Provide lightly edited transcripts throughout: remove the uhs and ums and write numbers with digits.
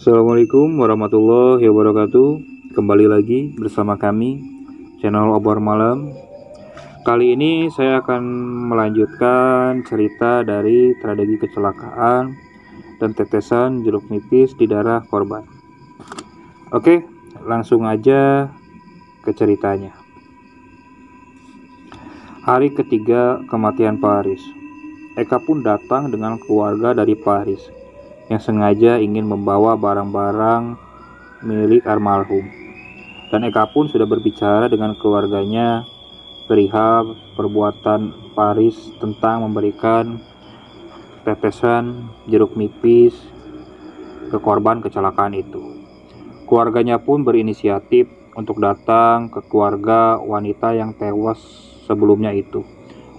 Assalamualaikum warahmatullahi wabarakatuh. Kembali lagi bersama kami, channel Obor Malam. Kali ini saya akan melanjutkan cerita dari tragedi kecelakaan dan tetesan jeruk nipis di darah korban. Oke, langsung aja ke ceritanya. Hari ketiga kematian Paris, Eka pun datang dengan keluarga dari Paris yang sengaja ingin membawa barang-barang milik almarhum. Dan Eka pun sudah berbicara dengan keluarganya perihal perbuatan Paris tentang memberikan tetesan jeruk nipis ke korban kecelakaan itu. Keluarganya pun berinisiatif untuk datang ke keluarga wanita yang tewas sebelumnya itu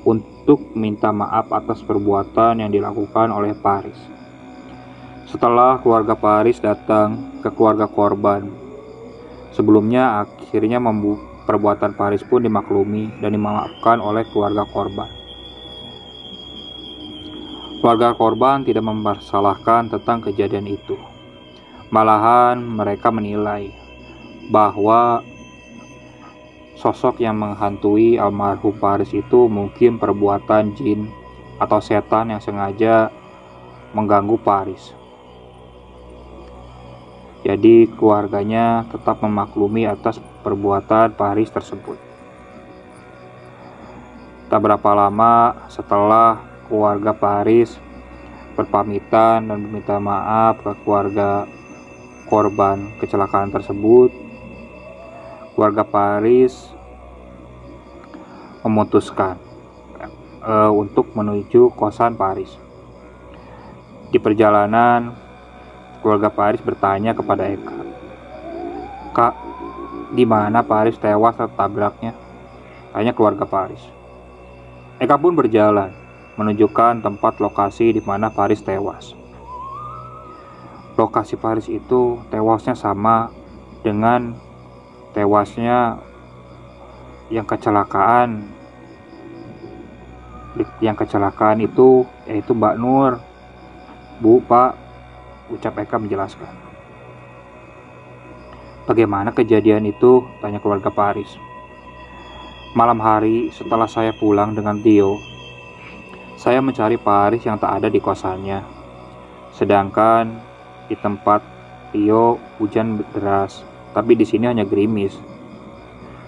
untuk minta maaf atas perbuatan yang dilakukan oleh Paris. Setelah keluarga Paris datang ke keluarga korban, sebelumnya akhirnya perbuatan Paris pun dimaklumi dan dimaafkan oleh keluarga korban. Keluarga korban tidak mempersalahkan tentang kejadian itu. Malahan mereka menilai bahwa sosok yang menghantui almarhum Paris itu mungkin perbuatan jin atau setan yang sengaja mengganggu Paris. Jadi keluarganya tetap memaklumi atas perbuatan Paris tersebut. Tak berapa lama setelah keluarga Paris berpamitan dan meminta maaf ke keluarga korban kecelakaan tersebut, keluarga Paris memutuskan untuk menuju kosan Paris. Di perjalanan, keluarga Paris bertanya kepada Eka, "Kak, di mana Paris tewas tertabraknya?" Tanya keluarga Paris. Eka pun berjalan menunjukkan tempat lokasi di mana Paris tewas. Lokasi Paris itu tewasnya sama dengan tewasnya yang kecelakaan itu, yaitu Mbak Nur. "Bu, Pak," ucap Eka menjelaskan. "Bagaimana kejadian itu?" tanya keluarga Paris. "Malam hari setelah saya pulang dengan Tio, saya mencari Paris yang tak ada di kosannya. Sedangkan di tempat Tio hujan deras, tapi di sini hanya gerimis.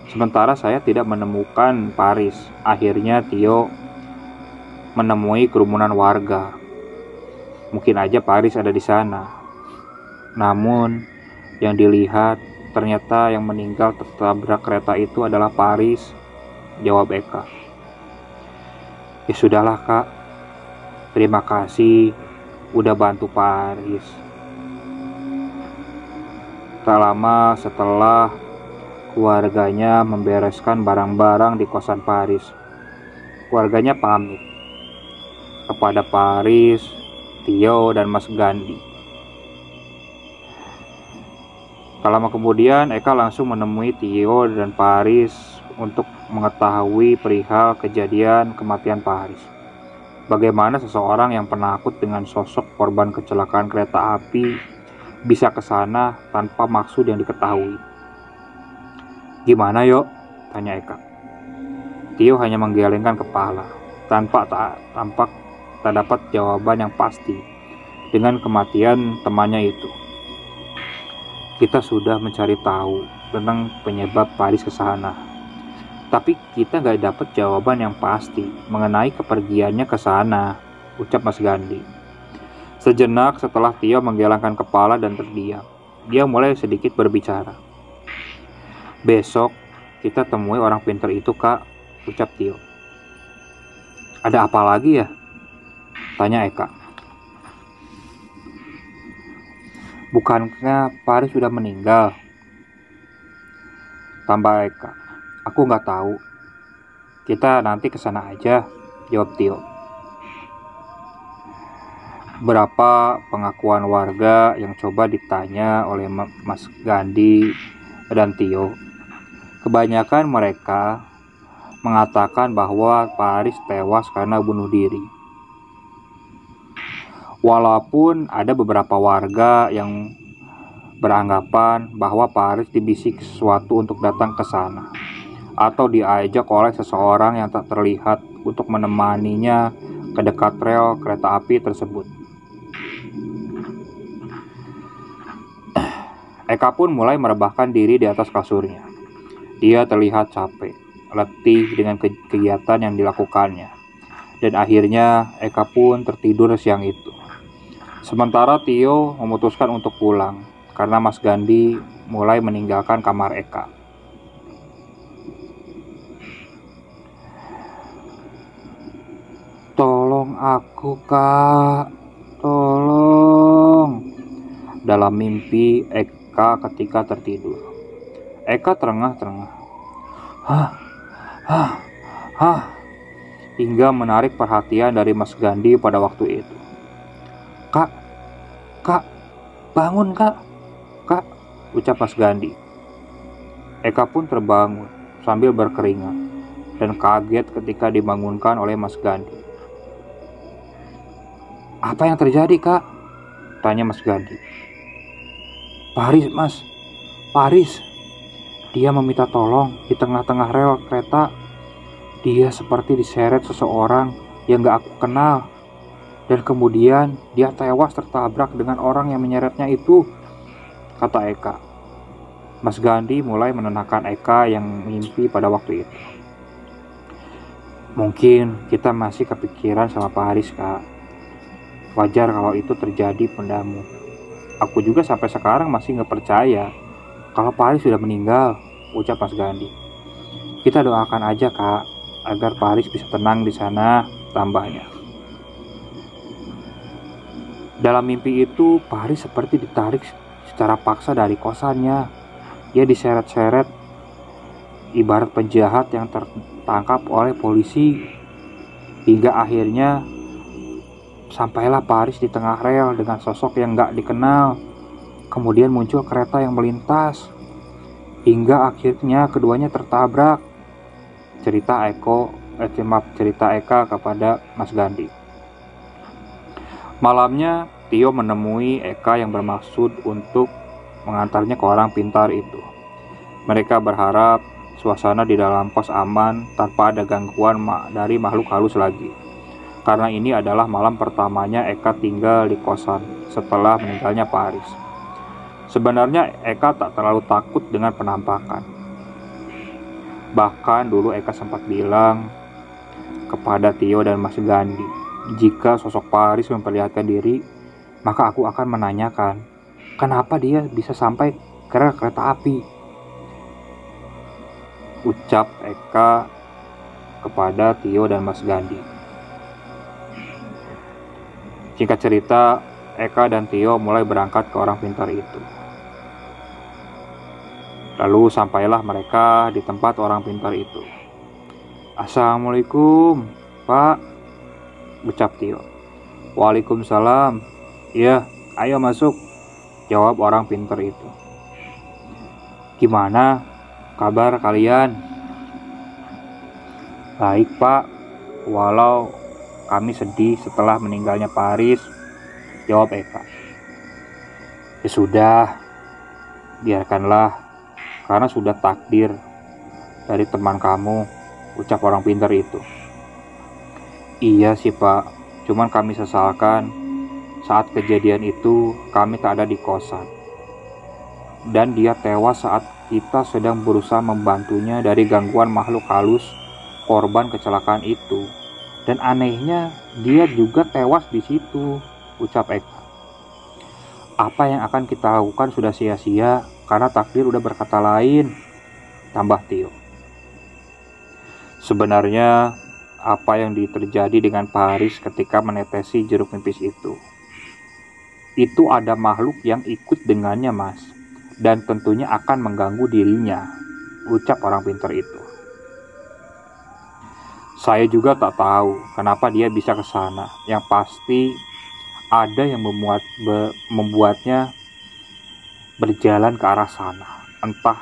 Sementara saya tidak menemukan Paris. Akhirnya Tio menemui kerumunan warga. Mungkin aja Paris ada di sana. Namun yang dilihat ternyata yang meninggal tertabrak kereta itu adalah Paris," jawab Eka. "Ya sudahlah, Kak. Terima kasih udah bantu Paris." Tak lama setelah keluarganya membereskan barang-barang di kosan Paris, keluarganya pamit kepada Paris, Tio, dan Mas Gandhi. Tak lama kemudian, Eka langsung menemui Tio dan Paris untuk mengetahui perihal kejadian kematian Paris. Bagaimana seseorang yang penakut dengan sosok korban kecelakaan kereta api bisa ke sana tanpa maksud yang diketahui. "Gimana, Yok?" tanya Eka. Tio hanya menggelengkan kepala, tampak tak dapat jawaban yang pasti dengan kematian temannya itu. "Kita sudah mencari tahu tentang penyebab Paris ke sana, tapi kita nggak dapat jawaban yang pasti mengenai kepergiannya ke sana," ucap Mas Gandhi. Sejenak setelah Tio menggelengkan kepala dan terdiam, dia mulai sedikit berbicara. "Besok kita temui orang pintar itu, Kak," ucap Tio. "Ada apa lagi ya?" tanya Eka. "Bukankah Paris sudah meninggal?" tambah Eka. "Aku nggak tahu. Kita nanti kesana aja," jawab Tio. Berapa pengakuan warga yang coba ditanya oleh Mas Gandhi dan Tio. Kebanyakan mereka mengatakan bahwa Paris tewas karena bunuh diri. Walaupun ada beberapa warga yang beranggapan bahwa Paris dibisik sesuatu untuk datang ke sana, atau diajak oleh seseorang yang tak terlihat untuk menemaninya ke dekat rel kereta api tersebut. Eka pun mulai merebahkan diri di atas kasurnya. Dia terlihat capek, letih dengan kegiatan yang dilakukannya. Dan akhirnya Eka pun tertidur siang itu. Sementara Tio memutuskan untuk pulang karena Mas Gandhi mulai meninggalkan kamar Eka. "Tolong aku, Kak. Tolong." Dalam mimpi Eka ketika tertidur. Eka terengah-terengah. Hah, hah, hah. Hingga menarik perhatian dari Mas Gandhi pada waktu itu. "Kak, Kak, bangun, Kak. Kak," ucap Mas Gandhi. Eka pun terbangun sambil berkeringat dan kaget ketika dibangunkan oleh Mas Gandhi. "Apa yang terjadi, Kak?" tanya Mas Gandhi. "Paris, Mas. Paris. Dia meminta tolong di tengah-tengah rel kereta. Dia seperti diseret seseorang yang gak aku kenal. Dan kemudian dia tewas tertabrak dengan orang yang menyeretnya itu," kata Eka. Mas Gandhi mulai menenangkan Eka yang mimpi pada waktu itu. "Mungkin kita masih kepikiran sama Paris, Kak. Wajar kalau itu terjadi padamu. Aku juga sampai sekarang masih gak percaya kalau Paris sudah meninggal," ucap Mas Gandhi. "Kita doakan aja, Kak, agar Paris bisa tenang di sana," tambahnya. Dalam mimpi itu, Paris seperti ditarik secara paksa dari kosannya. Dia diseret-seret ibarat penjahat yang tertangkap oleh polisi. Hingga akhirnya sampailah Paris di tengah rel dengan sosok yang gak dikenal. Kemudian muncul kereta yang melintas. Hingga akhirnya keduanya tertabrak. Cerita Eka kepada Mas Gandhi. Malamnya, Tio menemui Eka yang bermaksud untuk mengantarnya ke orang pintar itu. Mereka berharap suasana di dalam kos aman tanpa ada gangguan dari makhluk halus lagi. Karena ini adalah malam pertamanya Eka tinggal di kosan setelah meninggalnya Paris. Sebenarnya Eka tak terlalu takut dengan penampakan. Bahkan dulu Eka sempat bilang kepada Tio dan Mas Gandhi, jika sosok Paris memperlihatkan diri, maka aku akan menanyakan, kenapa dia bisa sampai ke rel kereta api, ucap Eka kepada Tio dan Mas Gandhi. Singkat cerita, Eka dan Tio mulai berangkat ke orang pintar itu. Lalu sampailah mereka di tempat orang pintar itu. "Assalamualaikum, Pak," ucap Tio. "Waalaikumsalam. Ya, ayo masuk," jawab orang pintar itu. "Gimana kabar kalian?" "Baik, Pak. Walau kami sedih setelah meninggalnya Paris," jawab Eka. "Ya sudah, biarkanlah. Karena sudah takdir dari teman kamu," ucap orang pintar itu. "Iya sih, Pak. Cuman kami sesalkan saat kejadian itu kami tak ada di kosan. Dan dia tewas saat kita sedang berusaha membantunya dari gangguan makhluk halus korban kecelakaan itu. Dan anehnya dia juga tewas di situ," ucap Eka. "Apa yang akan kita lakukan sudah sia-sia karena takdir udah berkata lain," tambah Tio. Sebenarnya apa yang terjadi dengan Paris ketika menetesi jeruk nipis itu ada makhluk yang ikut dengannya, Mas, dan tentunya akan mengganggu dirinya, ucap orang pintar itu. "Saya juga tak tahu kenapa dia bisa ke sana. Yang pasti ada yang membuatnya berjalan ke arah sana. Entah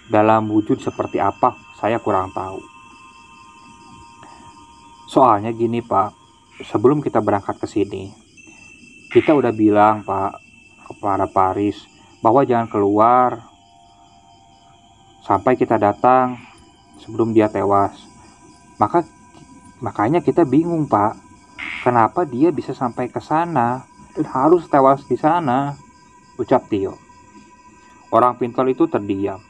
dalam wujud seperti apa, saya kurang tahu. Soalnya gini, Pak, sebelum kita berangkat ke sini, kita udah bilang, Pak, ke para Paris bahwa jangan keluar sampai kita datang sebelum dia tewas. Makanya kita bingung, Pak. Kenapa dia bisa sampai ke sana dan harus tewas di sana? Ucap Tio. Orang pintar itu terdiam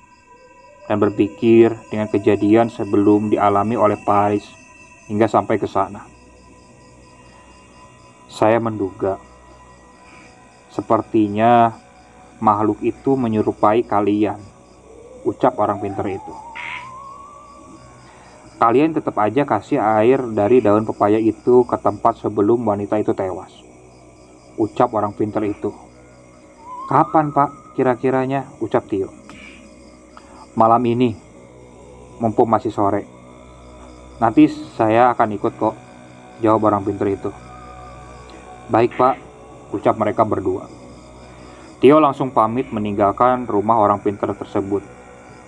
dan berpikir dengan kejadian sebelum dialami oleh Paris hingga sampai ke sana. Saya menduga, sepertinya makhluk itu menyerupai kalian, ucap orang pintar itu. Kalian tetap aja kasih air dari daun pepaya itu ke tempat sebelum wanita itu tewas, ucap orang pintar itu. Kapan, Pak, kira-kiranya, ucap Tio. Malam ini, mumpung masih sore. Nanti saya akan ikut kok, jawab orang pintar itu. Baik, Pak, ucap mereka berdua. Tio langsung pamit meninggalkan rumah orang pintar tersebut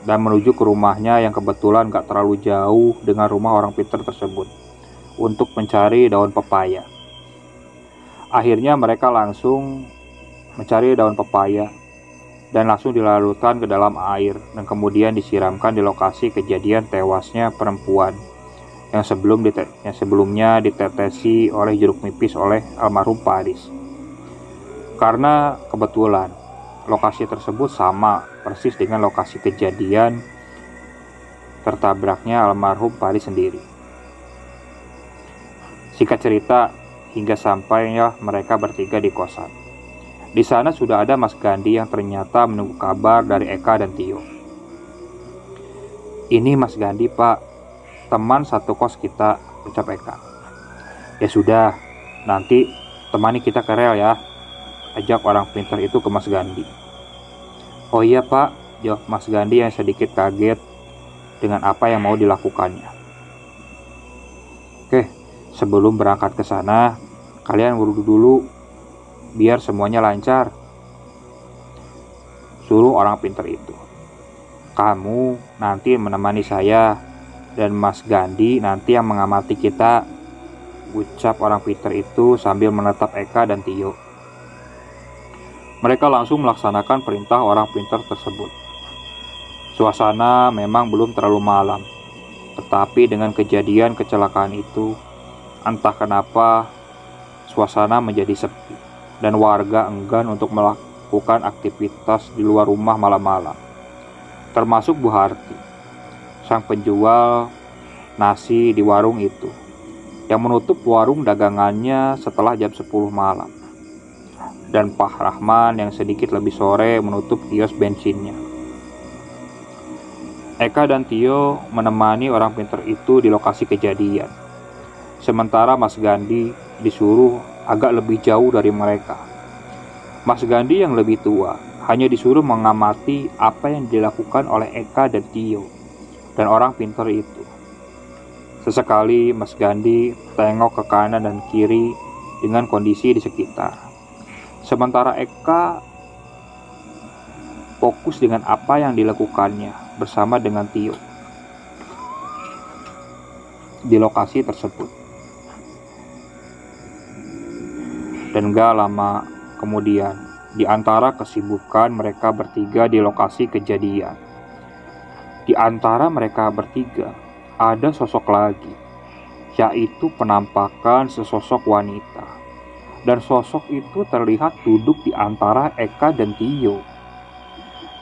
dan menuju ke rumahnya yang kebetulan gak terlalu jauh dengan rumah orang pintar tersebut untuk mencari daun pepaya. Akhirnya mereka langsung mencari daun pepaya dan langsung dilarutkan ke dalam air dan kemudian disiramkan di lokasi kejadian tewasnya perempuan yang sebelumnya ditetesi oleh jeruk nipis oleh almarhum Paris. Karena kebetulan lokasi tersebut sama persis dengan lokasi kejadian tertabraknya almarhum Paris sendiri. Singkat cerita, hingga sampainya mereka bertiga di kosan. Di sana sudah ada Mas Gandhi yang ternyata menunggu kabar dari Eka dan Tio. Ini Mas Gandhi, Pak, teman satu kos kita, ucap Eka. Ya sudah, nanti temani kita ke rel ya, ajak orang pintar itu ke Mas Gandhi. Oh iya, Pak, jawab Mas Gandhi yang sedikit kaget dengan apa yang mau dilakukannya. Oke, sebelum berangkat ke sana, kalian wudhu dulu biar semuanya lancar, suruh orang pintar itu. Kamu nanti menemani saya dan Mas Gandhi nanti yang mengamati kita, ucap orang pintar itu sambil menatap Eka dan Tio. Mereka langsung melaksanakan perintah orang pintar tersebut. Suasana memang belum terlalu malam, tetapi dengan kejadian kecelakaan itu, entah kenapa suasana menjadi sepi dan warga enggan untuk melakukan aktivitas di luar rumah malam-malam. Termasuk Bu Harti, sang penjual nasi di warung itu, yang menutup warung dagangannya setelah jam 10 malam. Dan Pak Rahman yang sedikit lebih sore menutup kios bensinnya. Eka dan Tio menemani orang pintar itu di lokasi kejadian. Sementara Mas Gandhi disuruh agak lebih jauh dari mereka. Mas Gandhi yang lebih tua hanya disuruh mengamati apa yang dilakukan oleh Eka dan Tio dan orang pintar itu. Sesekali Mas Gandhi tengok ke kanan dan kiri dengan kondisi di sekitar. Sementara Eka fokus dengan apa yang dilakukannya bersama dengan Tio di lokasi tersebut. Dan gak lama kemudian, di antara kesibukan mereka bertiga di lokasi kejadian, di antara mereka bertiga ada sosok lagi, yaitu penampakan sesosok wanita. Dan sosok itu terlihat duduk di antara Eka dan Tio.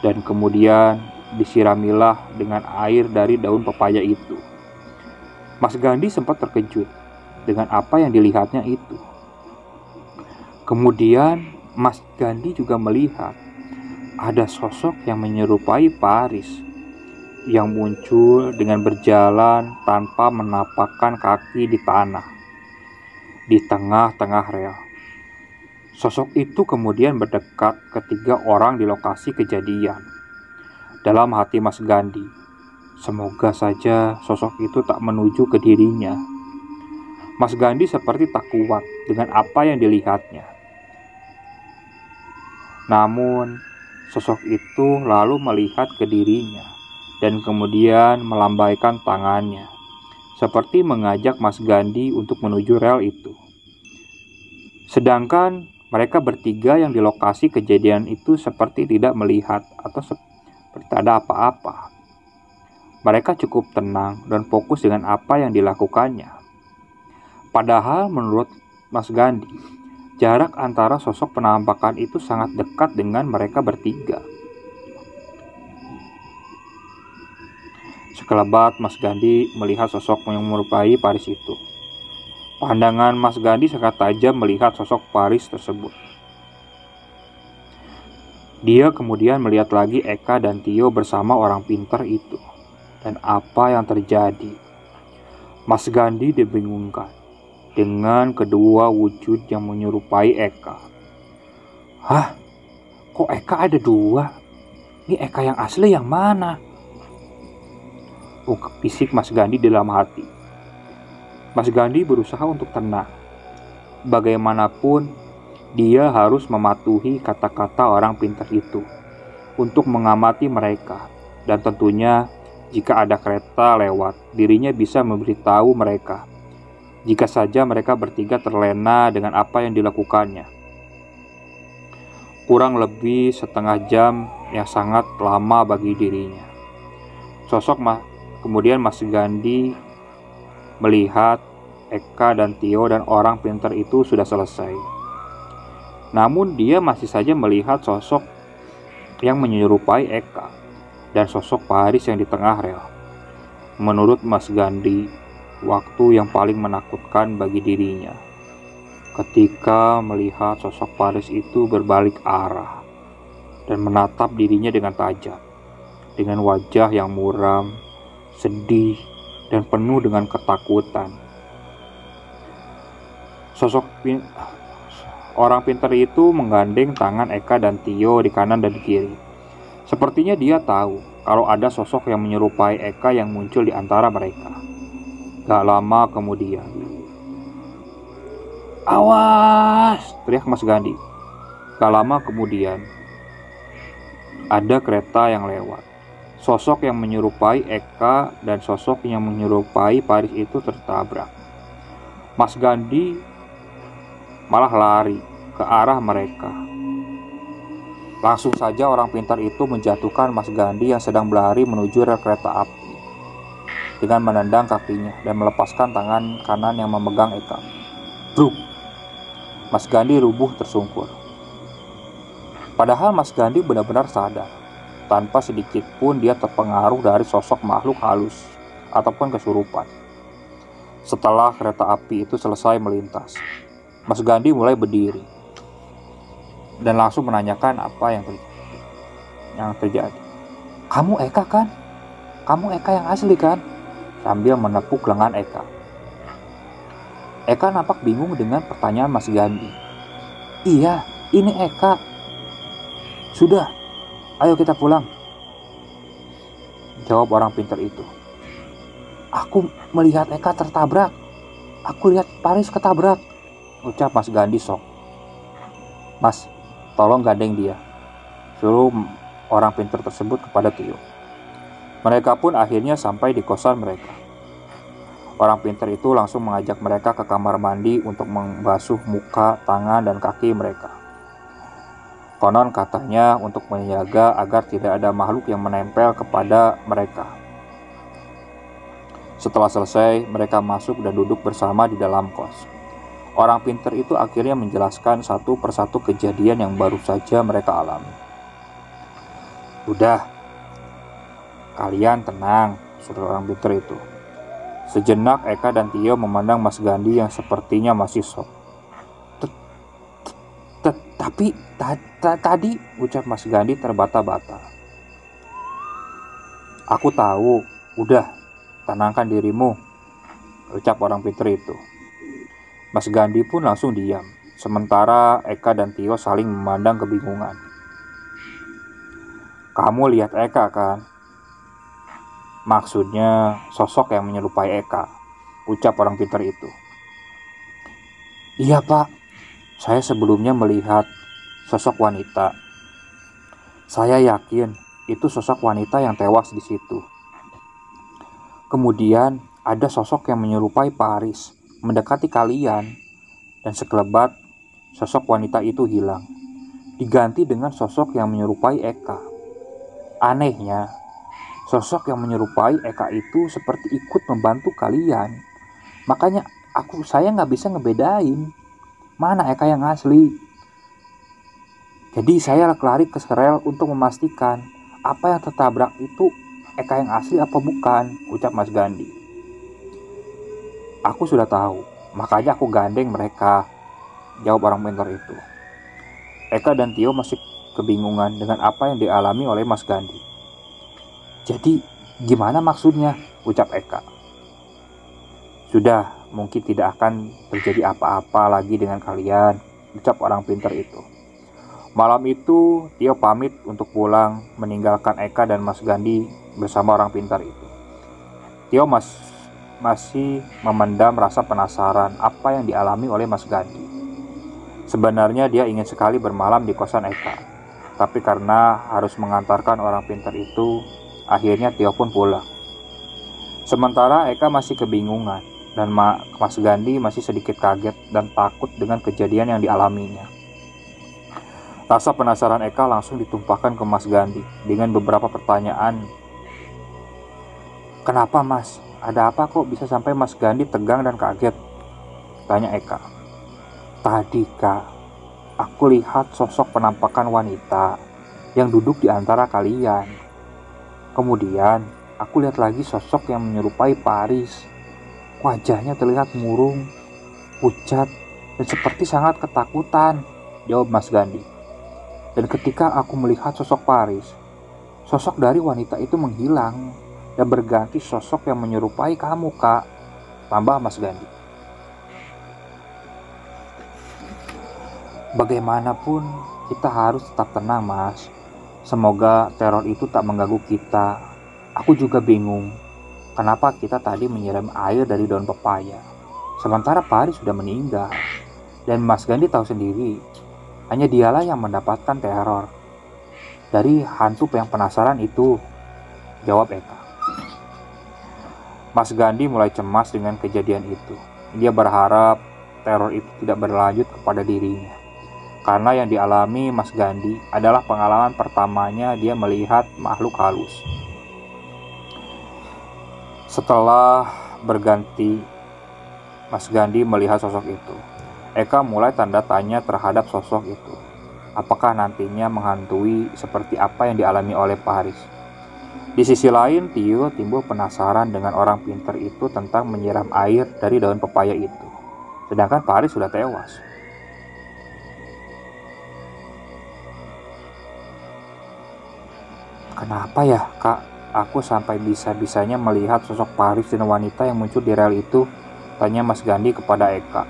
Dan kemudian disiramilah dengan air dari daun pepaya itu. Mas Gandhi sempat terkejut dengan apa yang dilihatnya itu. Kemudian Mas Gandhi juga melihat ada sosok yang menyerupai Paris yang muncul dengan berjalan tanpa menapakkan kaki di tanah di tengah-tengah rel. Sosok itu kemudian berdekat ke 3 orang di lokasi kejadian. Dalam hati Mas Gandhi, semoga saja sosok itu tak menuju ke dirinya. Mas Gandhi seperti tak kuat dengan apa yang dilihatnya. Namun, sosok itu lalu melihat ke dirinya dan kemudian melambaikan tangannya, seperti mengajak Mas Gandhi untuk menuju rel itu. Sedangkan Mereka bertiga yang di lokasi kejadian itu seperti tidak melihat atau seperti tak ada apa-apa. Mereka cukup tenang dan fokus dengan apa yang dilakukannya. Padahal menurut Mas Gandhi, jarak antara sosok penampakan itu sangat dekat dengan mereka bertiga. Sekelebat Mas Gandhi melihat sosok yang menyerupai Paris itu. Pandangan Mas Gandhi sangat tajam melihat sosok Paris tersebut. Dia kemudian melihat lagi Eka dan Tio bersama orang pintar itu. Dan apa yang terjadi? Mas Gandhi dibingungkan dengan kedua wujud yang menyerupai Eka. Hah? Kok Eka ada dua? Ini Eka yang asli yang mana? Ungkap bisik Mas Gandhi dalam hati. Mas Gandhi berusaha untuk tenang. Bagaimanapun, dia harus mematuhi kata-kata orang pintar itu untuk mengamati mereka. Dan tentunya, jika ada kereta lewat, dirinya bisa memberitahu mereka. Jika saja mereka bertiga terlena dengan apa yang dilakukannya. Kurang lebih setengah jam yang sangat lama bagi dirinya. Kemudian Mas Gandhi melihat Eka dan Tio dan orang pintar itu sudah selesai. Namun dia masih saja melihat sosok yang menyerupai Eka dan sosok Paris yang di tengah rel. Menurut Mas Gandhi, waktu yang paling menakutkan bagi dirinya ketika melihat sosok Paris itu berbalik arah dan menatap dirinya dengan tajam, dengan wajah yang muram, sedih, dan penuh dengan ketakutan. Orang pintar itu menggandeng tangan Eka dan Tio di kanan dan di kiri. Sepertinya dia tahu kalau ada sosok yang menyerupai Eka yang muncul di antara mereka. Gak lama kemudian, "Awas!" teriak Mas Gandhi. Gak lama kemudian, ada kereta yang lewat. Sosok yang menyerupai Eka dan sosok yang menyerupai Paris itu tertabrak. Mas Gandhi malah lari ke arah mereka. Langsung saja orang pintar itu menjatuhkan Mas Gandhi yang sedang berlari menuju rel kereta api dengan menendang kakinya dan melepaskan tangan kanan yang memegang Eka. Bruk! Mas Gandhi rubuh tersungkur. Padahal Mas Gandhi benar-benar sadar. Tanpa sedikit pun dia terpengaruh dari sosok makhluk halus ataupun kesurupan. Setelah kereta api itu selesai melintas, Mas Gandhi mulai berdiri dan langsung menanyakan apa yang terjadi. "Kamu Eka kan? Kamu Eka yang asli kan?" Sambil menepuk lengan Eka. Eka nampak bingung dengan pertanyaan Mas Gandhi. "Iya, ini Eka." "Sudah, ayo kita pulang," jawab orang pintar itu. "Aku melihat Eka tertabrak. Aku lihat Paris ketabrak," ucap Mas Gandhi shock. "Mas, tolong gandeng dia," suruh orang pintar tersebut kepada Tio. Mereka pun akhirnya sampai di kosan mereka. Orang pintar itu langsung mengajak mereka ke kamar mandi untuk membasuh muka, tangan, dan kaki mereka. Konon katanya untuk menjaga agar tidak ada makhluk yang menempel kepada mereka. Setelah selesai, mereka masuk dan duduk bersama di dalam kos. Orang pintar itu akhirnya menjelaskan satu persatu kejadian yang baru saja mereka alami. "Udah, kalian tenang," suruh orang pintar itu. Sejenak Eka dan Tio memandang Mas Gandhi yang sepertinya masih shock. Tapi tadi," ucap Mas Gandhi terbata-bata. "Aku tahu, udah, tenangkan dirimu," ucap orang pintar itu. Mas Gandhi pun langsung diam, sementara Eka dan Tio saling memandang kebingungan. "Kamu lihat Eka kan?" "Maksudnya sosok yang menyerupai Eka," ucap orang pintar itu. "Iya Pak, saya sebelumnya melihat sosok wanita. Saya yakin itu sosok wanita yang tewas di situ. Kemudian ada sosok yang menyerupai Paris mendekati kalian, dan sekelebat sosok wanita itu hilang, diganti dengan sosok yang menyerupai Eka. Anehnya, sosok yang menyerupai Eka itu seperti ikut membantu kalian. Makanya saya nggak bisa ngebedain mana Eka yang asli. Jadi saya lari ke rel untuk memastikan apa yang tertabrak itu Eka yang asli apa bukan, ucap Mas Gandhi. Aku sudah tahu, makanya aku gandeng mereka, jawab orang pintar itu. Eka dan Tio masih kebingungan dengan apa yang dialami oleh Mas Gandhi. Jadi gimana maksudnya, ucap Eka. Sudah, mungkin tidak akan terjadi apa-apa lagi dengan kalian, ucap orang pintar itu. Malam itu Tio pamit untuk pulang, meninggalkan Eka dan Mas Gandhi bersama orang pintar itu. Tio masih memendam rasa penasaran apa yang dialami oleh Mas Gandhi. Sebenarnya dia ingin sekali bermalam di kosan Eka, tapi karena harus mengantarkan orang pintar itu, akhirnya Tio pun pulang. Sementara Eka masih kebingungan dan Mas Gandhi masih sedikit kaget dan takut dengan kejadian yang dialaminya. Rasa penasaran Eka langsung ditumpahkan ke Mas Gandhi dengan beberapa pertanyaan. Kenapa Mas? Ada apa kok bisa sampai Mas Gandhi tegang dan kaget? Tanya Eka. Tadi Kak, aku lihat sosok penampakan wanita yang duduk di antara kalian. Kemudian aku lihat lagi sosok yang menyerupai Paris. Wajahnya terlihat murung, pucat, dan seperti sangat ketakutan, jawab Mas Gandhi. Dan ketika aku melihat sosok Paris, sosok dari wanita itu menghilang dan berganti sosok yang menyerupai kamu, Kak, tambah Mas Gandhi. Bagaimanapun kita harus tetap tenang, Mas. Semoga teror itu tak mengganggu kita. Aku juga bingung, kenapa kita tadi menyiram air dari daun pepaya, sementara Paris sudah meninggal. Dan Mas Gandhi tahu sendiri, hanya dialah yang mendapatkan teror dari hantu yang penasaran itu, jawab Eka. Mas Gandhi mulai cemas dengan kejadian itu. Dia berharap teror itu tidak berlanjut kepada dirinya, karena yang dialami Mas Gandhi adalah pengalaman pertamanya dia melihat makhluk halus. Setelah berganti Mas Gandhi melihat sosok itu, Eka mulai tanda tanya terhadap sosok itu. Apakah nantinya menghantui seperti apa yang dialami oleh Paris? Di sisi lain, Tio timbul penasaran dengan orang pintar itu tentang menyiram air dari daun pepaya itu. Sedangkan Paris sudah tewas. Kenapa ya, Kak? Aku sampai bisa-bisanya melihat sosok Paris dan wanita yang muncul di rel itu, tanya Mas Gandhi kepada Eka.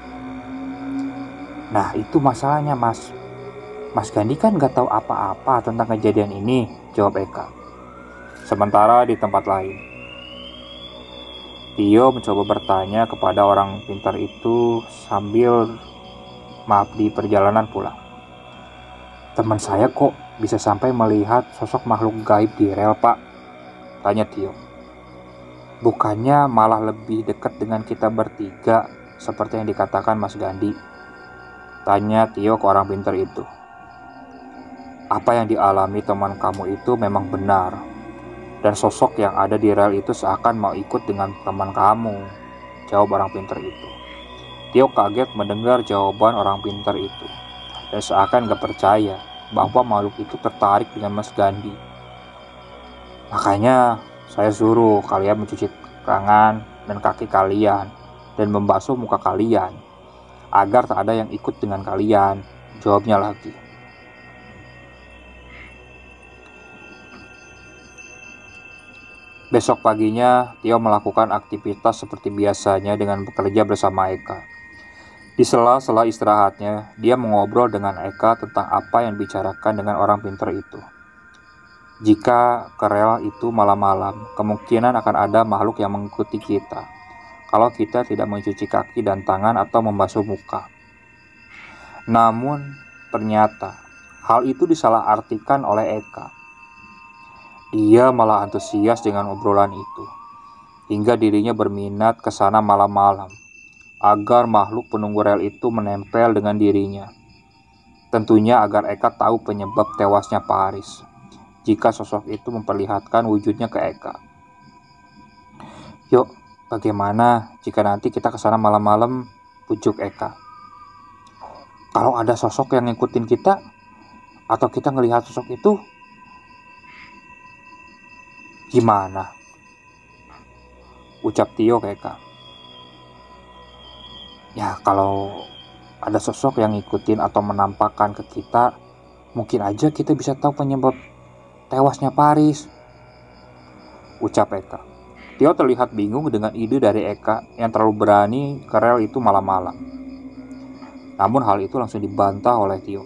Nah, itu masalahnya, Mas. Mas Gandhi kan gak tahu apa-apa tentang kejadian ini, jawab Eka. Sementara di tempat lain, Tio mencoba bertanya kepada orang pintar itu sambil di perjalanan pulang. Teman saya kok bisa sampai melihat sosok makhluk gaib di rel, Pak? Tanya Tio. Bukannya malah lebih dekat dengan kita bertiga seperti yang dikatakan Mas Gandhi? Tanya Tio ke orang pintar itu. Apa yang dialami teman kamu itu memang benar, dan sosok yang ada di rel itu seakan mau ikut dengan teman kamu, jawab orang pintar itu. Tio kaget mendengar jawaban orang pintar itu, dan seakan gak percaya bahwa makhluk itu tertarik dengan Mas Gandhi. Makanya saya suruh kalian mencuci tangan dan kaki kalian dan membasuh muka kalian agar tak ada yang ikut dengan kalian, jawabnya lagi. Besok paginya, Tio melakukan aktivitas seperti biasanya dengan bekerja bersama Eka. Di sela-sela istirahatnya, dia mengobrol dengan Eka tentang apa yang dibicarakan dengan orang pintar itu. Jika ke rel itu malam-malam, kemungkinan akan ada makhluk yang mengikuti kita kalau kita tidak mencuci kaki dan tangan atau membasuh muka. Namun, ternyata hal itu disalahartikan oleh Eka. Dia malah antusias dengan obrolan itu, hingga dirinya berminat ke sana malam-malam, agar makhluk penunggu rel itu menempel dengan dirinya. Tentunya agar Eka tahu penyebab tewasnya Pak Haris. Jika sosok itu memperlihatkan wujudnya ke Eka. "Yuk, bagaimana jika nanti kita ke sana malam-malam?" pujuk Eka. "Kalau ada sosok yang ngikutin kita, atau kita ngelihat sosok itu, gimana?" ucap Tio ke Eka. "Ya, kalau ada sosok yang ngikutin atau menampakkan ke kita, mungkin aja kita bisa tahu penyebab tewasnya Paris," ucap Eka. Tio terlihat bingung dengan ide dari Eka yang terlalu berani ke rel itu malam-malam. Namun hal itu langsung dibantah oleh Tio.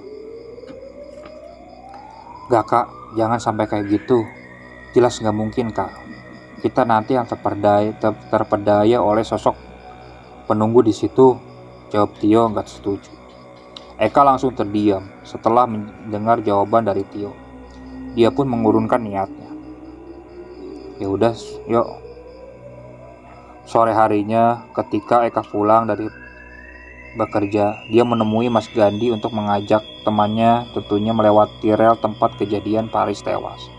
"Gak kak, jangan sampai kayak gitu. Jelas gak mungkin kak. Kita nanti yang terpedaya oleh sosok penunggu di situ," jawab Tio nggak setuju. Eka langsung terdiam setelah mendengar jawaban dari Tio. Dia pun mengurungkan niatnya. "Ya udah, yuk." Sore harinya, ketika Eka pulang dari bekerja, dia menemui Mas Gandhi untuk mengajak temannya tentunya melewati rel tempat kejadian Paris tewas.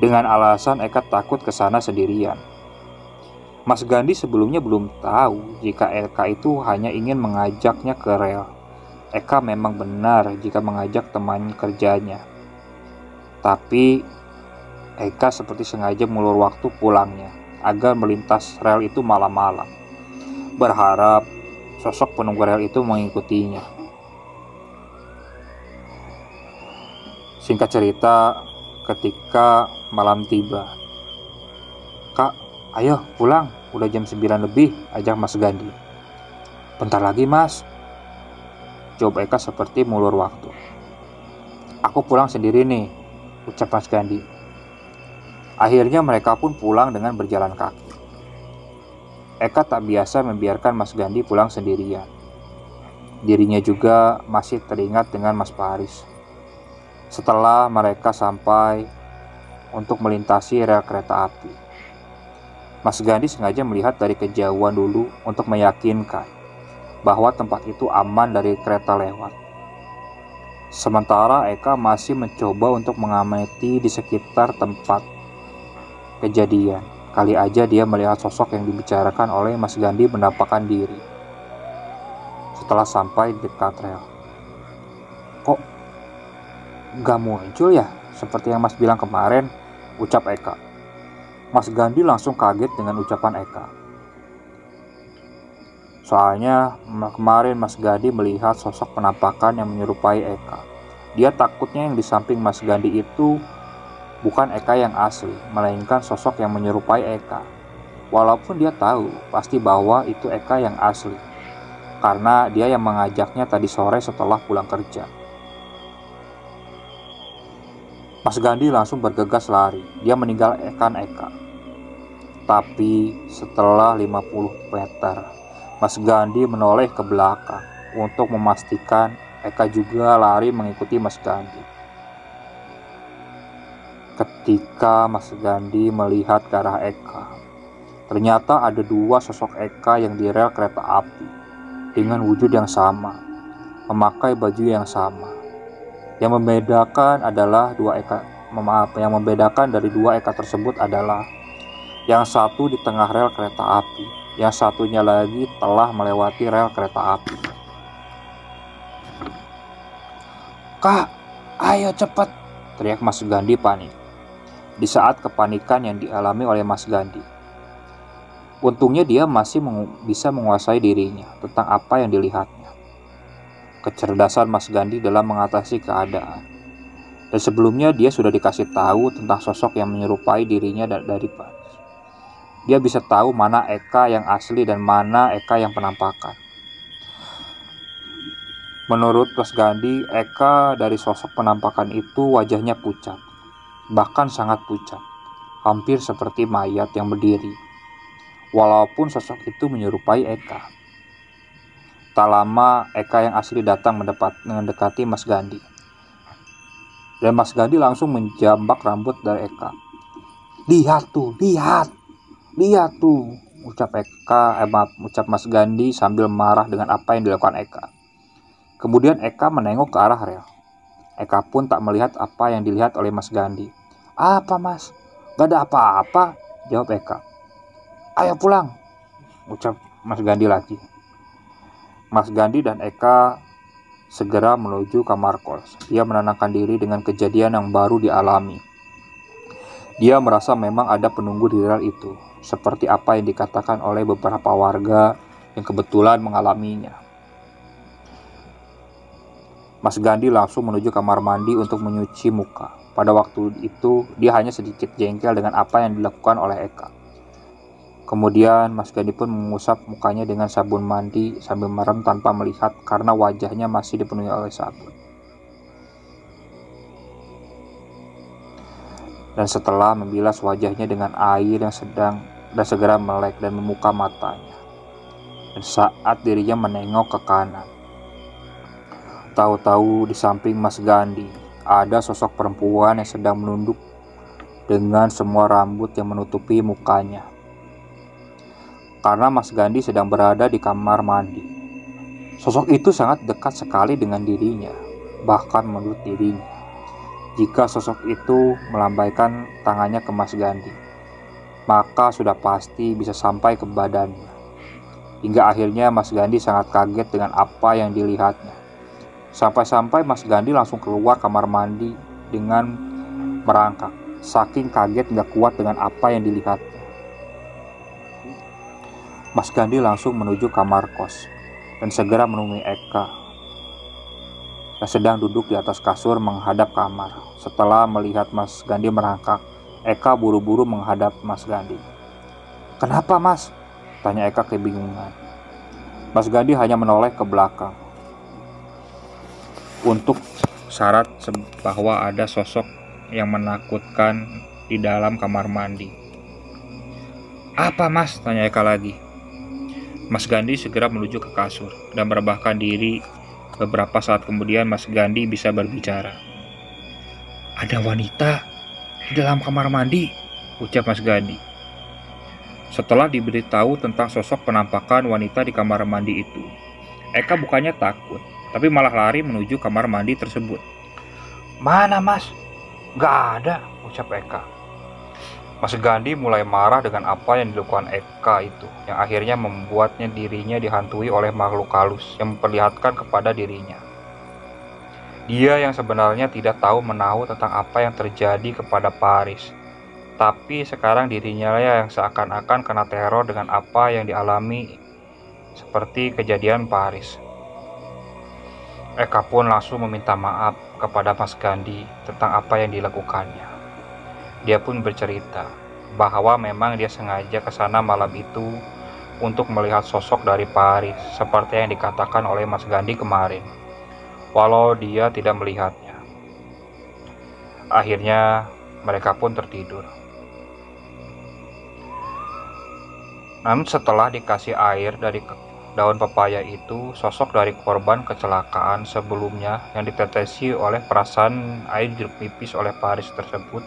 Dengan alasan Eka takut ke sana sendirian. Mas Gandhi sebelumnya belum tahu jika Eka itu hanya ingin mengajaknya ke rel. Eka memang benar jika mengajak teman kerjanya. Tapi Eka seperti sengaja mengulur waktu pulangnya agar melintas rel itu malam-malam, berharap sosok penunggu rel itu mengikutinya. Singkat cerita, ketika malam tiba, "Kak, ayo pulang, udah jam 9 lebih," ajak Mas Gandhi. "Bentar lagi mas," jawab Eka seperti mengulur waktu. "Aku pulang sendiri nih," ucap Mas Gandhi. Akhirnya mereka pun pulang dengan berjalan kaki. Eka tak biasa membiarkan Mas Gandhi pulang sendirian. Dirinya juga masih teringat dengan Mas Paris. Setelah mereka sampai untuk melintasi rel kereta api, Mas Gandhi sengaja melihat dari kejauhan dulu untuk meyakinkan bahwa tempat itu aman dari kereta lewat. Sementara Eka masih mencoba untuk mengamati di sekitar tempat kejadian. Kali aja dia melihat sosok yang dibicarakan oleh Mas Gandhi menampakkan diri. Setelah sampai di dekat rel, "Kok gak muncul ya? Seperti yang Mas bilang kemarin," ucap Eka. Mas Gandhi langsung kaget dengan ucapan Eka. Soalnya kemarin Mas Gandhi melihat sosok penampakan yang menyerupai Eka. Dia takutnya yang di samping Mas Gandhi itu bukan Eka yang asli, melainkan sosok yang menyerupai Eka. Walaupun dia tahu pasti bahwa itu Eka yang asli, karena dia yang mengajaknya tadi sore setelah pulang kerja. Mas Gandhi langsung bergegas lari. Dia meninggalkan Eka. Tapi setelah 50 meter, Mas Gandhi menoleh ke belakang untuk memastikan Eka juga lari mengikuti Mas Gandhi. Ketika Mas Gandhi melihat ke arah Eka, ternyata ada dua sosok Eka yang di rel kereta api dengan wujud yang sama, memakai baju yang sama. Yang membedakan dari dua Eka tersebut adalah yang satu di tengah rel kereta api, yang satunya lagi telah melewati rel kereta api. "Kak, ayo cepat!" teriak Mas Gandhi panik. Di saat kepanikan yang dialami oleh Mas Gandhi, untungnya dia masih bisa menguasai dirinya tentang apa yang dilihatnya. Kecerdasan Mas Gandhi dalam mengatasi keadaan. Dan sebelumnya dia sudah dikasih tahu tentang sosok yang menyerupai dirinya dari Paris. Dia bisa tahu mana Eka yang asli dan mana Eka yang penampakan. Menurut Mas Gandhi, Eka dari sosok penampakan itu wajahnya pucat, bahkan sangat pucat, hampir seperti mayat yang berdiri. Walaupun sosok itu menyerupai Eka. Tak lama Eka yang asli datang mendekati Mas Gandhi. Dan Mas Gandhi langsung menjambak rambut dari Eka. "Lihat tuh, lihat tuh," ucap Mas Gandhi sambil marah dengan apa yang dilakukan Eka. Kemudian Eka menengok ke arah rel. Eka pun tak melihat apa yang dilihat oleh Mas Gandhi. "Apa, Mas? Gak ada apa-apa," jawab Eka. "Ayo pulang," ucap Mas Gandhi lagi. Mas Gandhi dan Eka segera menuju kamar kos. Dia menenangkan diri dengan kejadian yang baru dialami. Dia merasa memang ada penunggu di rel itu, seperti apa yang dikatakan oleh beberapa warga yang kebetulan mengalaminya. Mas Gandhi langsung menuju kamar mandi untuk menyuci muka. Pada waktu itu, dia hanya sedikit jengkel dengan apa yang dilakukan oleh Eka. Kemudian Mas Gandhi pun mengusap mukanya dengan sabun mandi sambil merem tanpa melihat karena wajahnya masih dipenuhi oleh sabun. Dan setelah membilas wajahnya dengan air yang sedang dan segera melek dan membuka matanya. Dan saat dirinya menengok ke kanan, tahu-tahu di samping Mas Gandhi ada sosok perempuan yang sedang menunduk dengan semua rambut yang menutupi mukanya. Karena Mas Gandhi sedang berada di kamar mandi, sosok itu sangat dekat sekali dengan dirinya. Bahkan menurut dirinya, jika sosok itu melambaikan tangannya ke Mas Gandhi, maka sudah pasti bisa sampai ke badannya. Hingga akhirnya Mas Gandhi sangat kaget dengan apa yang dilihatnya. Sampai-sampai Mas Gandhi langsung keluar kamar mandi dengan merangkak, saking kaget gak kuat dengan apa yang dilihatnya. Mas Gandhi langsung menuju kamar kos dan segera menemui Eka yang sedang duduk di atas kasur menghadap kamar. Setelah melihat Mas Gandhi merangkak, Eka buru-buru menghadap Mas Gandhi. "Kenapa, Mas?" tanya Eka kebingungan. Mas Gandhi hanya menoleh ke belakang untuk syarat bahwa ada sosok yang menakutkan di dalam kamar mandi. "Apa, Mas?" tanya Eka lagi. Mas Gandhi segera menuju ke kasur dan merebahkan diri. Beberapa saat kemudian Mas Gandhi bisa berbicara. "Ada wanita di dalam kamar mandi," ucap Mas Gandhi. Setelah diberitahu tentang sosok penampakan wanita di kamar mandi itu, Eka bukannya takut, tapi malah lari menuju kamar mandi tersebut. "Mana, Mas?" "Gak ada," ucap Eka. Mas Gandhi mulai marah dengan apa yang dilakukan Eka itu, yang akhirnya membuatnya dirinya dihantui oleh makhluk halus yang memperlihatkan kepada dirinya. Dia yang sebenarnya tidak tahu menahu tentang apa yang terjadi kepada Paris, tapi sekarang dirinya yang seakan-akan kena teror dengan apa yang dialami seperti kejadian Paris. Eka pun langsung meminta maaf kepada Mas Gandhi tentang apa yang dilakukannya. Dia pun bercerita bahwa memang dia sengaja ke sana malam itu untuk melihat sosok dari Paris seperti yang dikatakan oleh Mas Gandhi kemarin, walau dia tidak melihatnya. Akhirnya mereka pun tertidur. Namun setelah dikasih air dari daun pepaya itu, sosok dari korban kecelakaan sebelumnya yang ditetesi oleh perasan air jeruk nipis oleh Paris tersebut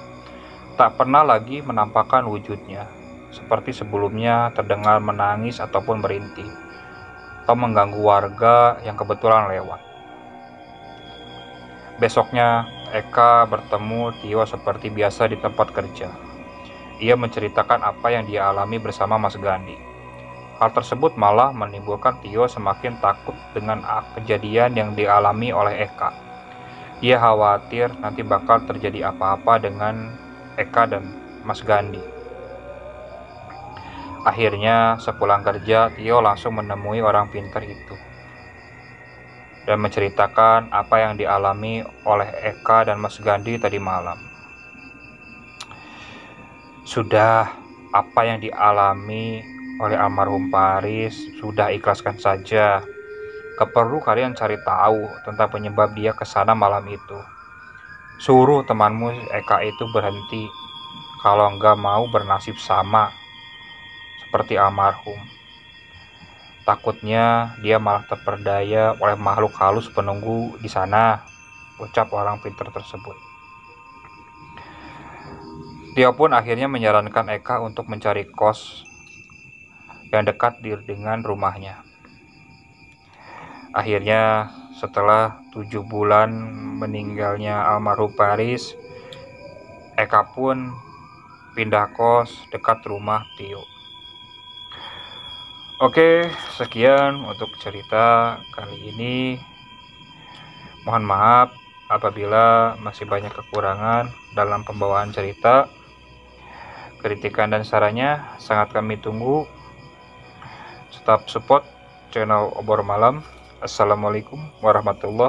tak pernah lagi menampakkan wujudnya. Seperti sebelumnya terdengar menangis ataupun merintih atau mengganggu warga yang kebetulan lewat. Besoknya Eka bertemu Tio seperti biasa di tempat kerja. Ia menceritakan apa yang dia alami bersama Mas Gandhi. Hal tersebut malah menimbulkan Tio semakin takut dengan kejadian yang dialami oleh Eka. Ia khawatir nanti bakal terjadi apa-apa dengan Eka dan Mas Gandhi. Akhirnya sepulang kerja, Tio langsung menemui orang pintar itu dan menceritakan apa yang dialami oleh Eka dan Mas Gandhi tadi malam. "Sudah, apa yang dialami oleh almarhum Paris sudah, ikhlaskan saja. Gak perlu kalian cari tahu tentang penyebab dia ke sana malam itu. Suruh temanmu Eka itu berhenti kalau nggak mau bernasib sama seperti almarhum. Takutnya dia malah terperdaya oleh makhluk halus penunggu di sana," ucap orang pintar tersebut. Dia pun akhirnya menyarankan Eka untuk mencari kos yang dekat dengan rumahnya. Akhirnya setelah 7 bulan meninggalnya almarhum Paris, Eka pun pindah kos dekat rumah Tio. Oke, sekian untuk cerita kali ini. Mohon maaf apabila masih banyak kekurangan dalam pembawaan cerita. Kritikan dan sarannya sangat kami tunggu. Tetap support channel Obor Malam. Assalamualaikum warahmatullahi wabarakatuh.